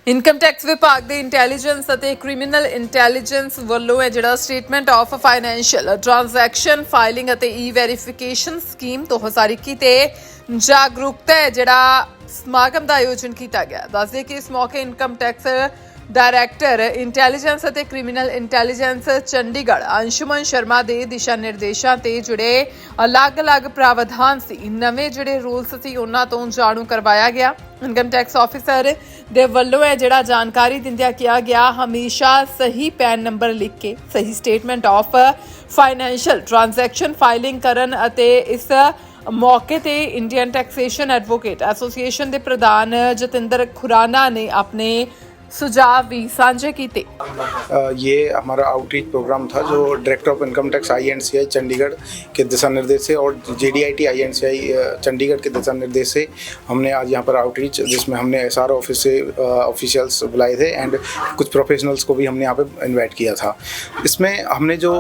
Income tax ਵਿਭਾਗ ਦੇ intelligence ਅਤੇ ਕ੍ਰਿਮੀਨਲ ਇੰਟੈਲੀਜੈਂਸ ਵੱਲੋਂ ਹੈ ਜਿਹੜਾ statement of financial transaction filing ਅਤੇ ਈ ਵੈਰੀਫਿਕੇਸ਼ਨ ਸਕੀਮ 2021 ਤੇ ਜਾਗਰੂਕਤਾ ਹੈ ਜਿਹੜਾ ਸਮਾਗਮ ਦਾ ਆਯੋਜਨ ਕੀਤਾ ਗਿਆ। ਦੱਸਦੇ ਕਿ ਇਸ ਮੌਕੇ ਇਨਕਮ ਟੈਕਸ डायरैक्टर इंटैलीजेंस ਅਤੇ ਕ੍ਰਿਮੀਨਲ ਇੰਟੈਲੀਜੈਂਸ ਚੰਡੀਗੜ੍ਹ ਅੰਸ਼ੁਮਨ ਸ਼ਰਮਾ ਦੇ ਦਿਸ਼ਾ ਨਿਰਦੇਸ਼ਾਂ ਤੇ ਜਿਹੜੇ ਅਲੱਗ-ਅਲੱਗ ਪ੍ਰਾਵਧਾਨ ਸੀ ਨਵੇਂ ਜਿਹੜੇ ਰੂਲਸ ਸੀ ਉਹਨਾਂ ਤੋਂ ਜਾਣੂ ਕਰਵਾਇਆ ਗਿਆ। ਇਨਕਮ ਟੈਕਸ ਆਫਿਸਰ ਦੇ ਵੱਲੋਂ ਹੈ ਜਿਹੜਾ ਜਾਣਕਾਰੀ ਦਿੰਦਿਆਂ ਕਿਹਾ ਗਿਆ ਹਮੇਸ਼ਾ ਸਹੀ ਪੈਨ ਨੰਬਰ ਲਿਖ ਕੇ ਸਹੀ statement of financial transaction filing ਕਰਨ ਅਤੇ ਇਸ मौके ते इंडियन टैक्सेशन एडवोकेट एसोसीएशन के प्रधान जतिंदर खुराना ने अपने सुझाव भी साझे किए। ये हमारा आउटरीच प्रोग्राम था जो director of income tax INCI Chandigarh के दिशा निर्देश से और JDIT INCI चंडीगढ़ के दिशा निर्देश से हमने आज यहाँ पर आउटरीच जिसमें हमने SR ऑफिस से ऑफिशियल्स बुलाए थे एंड कुछ प्रोफेशनल्स को भी हमने यहाँ पे इन्वाइट किया था। इसमें हमने जो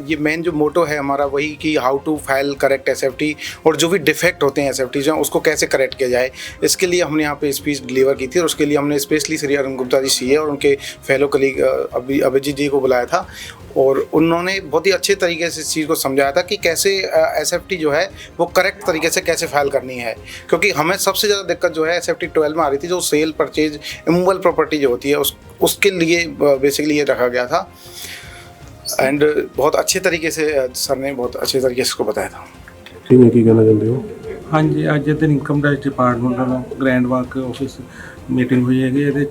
ये मेन जो मोटो है हमारा वही कि how to file correct SFT और जो भी डिफेक्ट होते हैं SFT जो उसको कैसे करेक्ट किया जाए, इसके लिए हमने यहाँ पे स्पीच डिलीवर की थी और उसके लिए हमने स्पेशली श्री अरुण गुप्ता CA और उनके फेलो कलीग अभिजीत जी को बुलाया था और उन्होंने बहुत ही अच्छे तरीके से इस चीज़ को समझाया था कि कैसे SFT जो है वो करेक्ट तरीके से कैसे फाइल करनी है, क्योंकि हमें सबसे ज़्यादा दिक्कत जो है SFT 12 में आ रही थी जो सेल परचेज इमूवेबल प्रॉपर्टी जो होती है उसके लिए बेसिकली ये रखा गया था एंड बहुत अच्छे तरीके से सर ने बहुत अच्छे तरीके से इसको बताया था। ठीक है, की कहना चाहते हो? हाँ जी, अज दिन इनकम टैक्स डिपार्टमेंट वालों ग्रैंड वाक ऑफिस मीटिंग हुई है। ये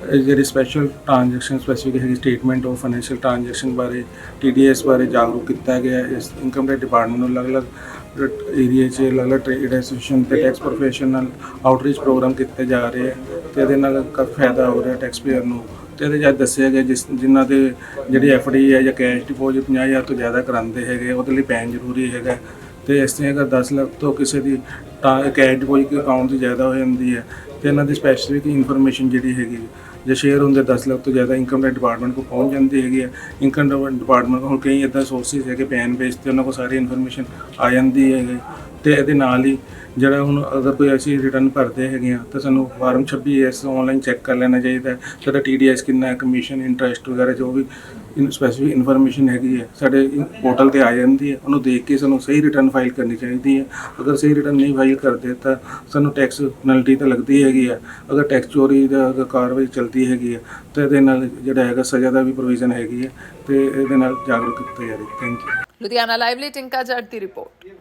ਜਿਹੜੀ ਸਪੈਸ਼ਲ ਟ੍ਰਾਂਜੈਕਸ਼ਨ ਸਪੈਸੀਫਿਕ ਹੈਗੀ ਸਟੇਟਮੈਂਟ ਆਫ ਫਾਈਨੈਂਸ਼ੀਅਲ ਟ੍ਰਾਂਜੈਕਸ਼ਨ ਬਾਰੇ TDS ਬਾਰੇ ਜਾਗਰੂਕ ਕੀਤਾ ਗਿਆ। ਇਸ ਇਨਕਮ ਟੈਕਸ ਡਿਪਾਰਟਮੈਂਟ ਨੂੰ ਅਲੱਗ-ਅਲੱਗ ਏਰੀਏ 'ਚ ਅਲੱਗ-ਅਲੱਗ ਟ੍ਰੇਡ ਐਸੋਸੀਏਸ਼ਨ ਤੇ ਟੈਕਸ ਪ੍ਰੋਫੈਸ਼ਨਲ ਆਊਟਰੀਚ ਪ੍ਰੋਗਰਾਮ ਕੀਤੇ ਜਾ ਰਹੇ ਆ ਤੇ ਇਹਦੇ ਨਾਲ ਕਾਫੀ ਫਾਇਦਾ ਹੋ ਰਿਹਾ ਟੈਕਸ ਪੇਅਰ ਨੂੰ। ਤੇ ਇਹਦੇ ਜਦ ਦੱਸਿਆ ਗਿਆ ਜਿਨ੍ਹਾਂ ਦੇ ਜਿਹੜੀ FD ਹੈ ਜਾਂ ਕੈਸ਼ ਡਿਪੋਜ਼ਿਟ 50,000 ਤੋਂ ਜ਼ਿਆਦਾ ਕਰਾਉਂਦੇ ਹੈਗੇ ਉਹਦੇ ਲਈ ਪੈਨ ਜ਼ਰੂਰੀ ਹੈਗਾ। ਤੇ ਇਸ ਤਰ੍ਹਾਂ ਅਗਰ 10 ਲੱਖ ਤੋਂ ਕਿਸੇ ਦੀ ਕੈਸ਼ ਡਿਪੋਜ਼ਿਟ ਅਕਾਊਂਟ ਦੀ ਜ਼ਿਆਦਾ ਹੋ ਜਾਂਦੀ ਹੈ ਤੇ ਇਹਨਾਂ ਦੀ ਸਪੈਸੀਫਿਕ ਇਨਫੋਰਮੇਸ਼ਨ ਜਿਹੜੀ ਹੈਗੀ ਜੇ ਸ਼ੇਅਰ ਹੁੰਦੇ 10 ਲੱਖ ਤੋਂ ਜ਼ਿਆਦਾ ਇਨਕਮ ਟੈਕਸ ਡਿਪਾਰਟਮੈਂਟ ਕੋਲ ਪਹੁੰਚ ਜਾਂਦੀ ਹੈਗੀ ਹੈ। ਇਨਕਮ ਡਿਪਾਰਟਮੈਂਟ ਕੋਲ ਕਈ ਇੱਦਾਂ ਸੋਰਸਿਸ ਹੈਗੇ ਪੈਨ ਬੇਸ 'ਤੇ ਉਹਨਾਂ ਕੋਲ ਸਾਰੀ ਇਨਫੋਰਮੇਸ਼ਨ ਆ ਜਾਂਦੀ ਹੈਗੀ। ਅਤੇ ਇਹਦੇ ਨਾਲ ਹੀ ਜਿਹੜਾ ਹੁਣ ਅਗਰ ਕੋਈ ਅਸੀਂ ਰਿਟਰਨ ਭਰਦੇ ਹੈਗੇ ਹਾਂ ਤਾਂ ਸਾਨੂੰ ਫਾਰਮ 26S ਔਨਲਾਈਨ ਚੈੱਕ ਕਰ ਲੈਣਾ ਚਾਹੀਦਾ। ਸਾਡਾ TDS ਕਿੰਨਾ ਹੈ, ਕਮਿਸ਼ਨ, ਇੰਟਰਸਟ ਵਗੈਰਾ ਜੋ ਵੀ ਸਪੈਸੀਫਿਕ ਇਨਫੋਰਮੇਸ਼ਨ ਹੈਗੀ ਹੈ ਸਾਡੇ ਪੋਰਟਲ 'ਤੇ ਆ ਜਾਂਦੀ ਹੈ। ਉਹਨੂੰ ਦੇਖ ਕੇ ਸਾਨੂੰ ਸਹੀ ਰਿਟਰਨ ਫਾਈਲ ਕਰਨੀ ਚਾਹੀਦੀ ਹੈ। ਅਗਰ ਸਹੀ ਰਿਟਰਨ ਨਹੀਂ ਫਾਈਲ ਕਰਦੇ ਤਾਂ ਸਾਨੂੰ ਟੈਕਸ ਪੈਨਲਟੀ ਤਾਂ ਲੱਗਦੀ ਹੈਗੀ ਹੈ। ਅਗਰ ਟੈਕਸ ਚੋਰੀ ਦਾ ਅਗਰ ਕਾਰਵਾਈ ਚੱਲਦੀ ਹੈਗੀ ਹੈ ਤਾਂ ਇਹਦੇ ਨਾਲ ਜਿਹੜਾ ਹੈਗਾ ਸਜ਼ਾ ਦਾ ਵੀ ਪ੍ਰੋਵੀਜ਼ਨ ਹੈਗੀ ਹੈ ਅਤੇ ਇਹਦੇ ਨਾਲ ਜਾਗਰੂਕ ਕੀਤਾ ਜਾ ਰਿਹਾ। Thank you. ਲੁਧਿਆਣਾ ਲਾਈਵ ਲਈ ਟਿੰਕਾ ਜੱਟ ਦੀ ਰਿਪੋਰਟ।